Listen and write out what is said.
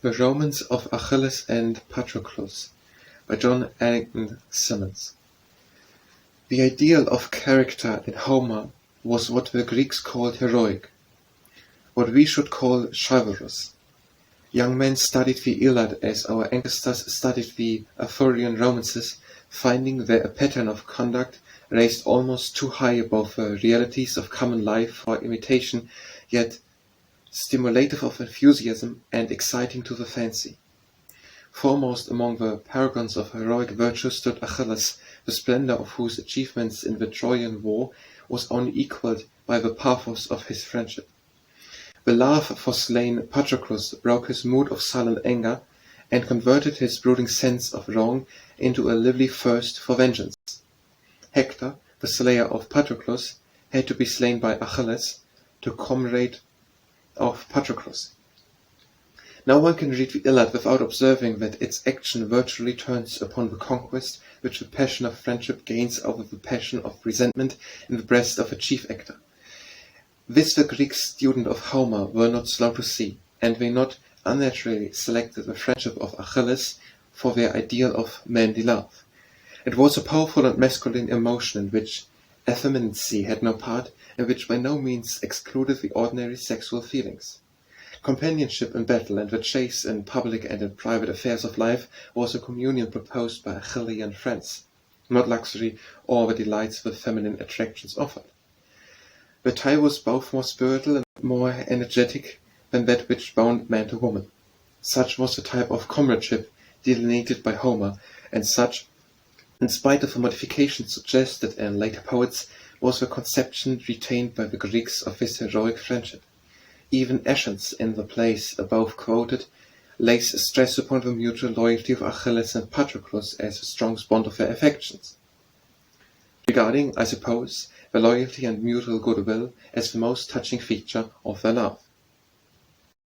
The Romance of Achilles and Patroclus by John Addington Symonds. The ideal of character in Homer was what the Greeks called heroic, what we should call chivalrous. Young men studied the Iliad as our ancestors studied the Arthurian romances, finding there a pattern of conduct raised almost too high above the realities of common life for imitation, yet stimulative of enthusiasm and exciting to the fancy. Foremost among the paragons of heroic virtue stood Achilles, the splendour of whose achievements in the Trojan War was only equalled by the pathos of his friendship. The love for slain Patroclus broke his mood of sullen anger, and converted his brooding sense of wrong into a lively thirst for vengeance. Hector, the slayer of Patroclus, had to be slain by Achilles, the comrade of Patroclus. No one can read the Iliad without observing that its action virtually turns upon the conquest which the passion of friendship gains over the passion of resentment in the breast of a chief actor. This the Greek student of Homer were not slow to see, and they not unnaturally selected the friendship of Achilles for their ideal of manly love. It was a powerful and masculine emotion in which effeminacy had no part, and which by no means excluded the ordinary sexual feelings. Companionship in battle and the chase in public and in private affairs of life was a communion proposed by Achilleian friends, not luxury or the delights the feminine attractions offered. The tie was both more spiritual and more energetic than that which bound man to woman. Such was the type of comradeship delineated by Homer, and such, in spite of the modifications suggested in later poets, was the conception retained by the Greeks of this heroic friendship. Even Æschines, in the plays above quoted, lays stress upon the mutual loyalty of Achilles and Patroclus as a strong bond of their affections, regarding, I suppose, the loyalty and mutual goodwill as the most touching feature of their love.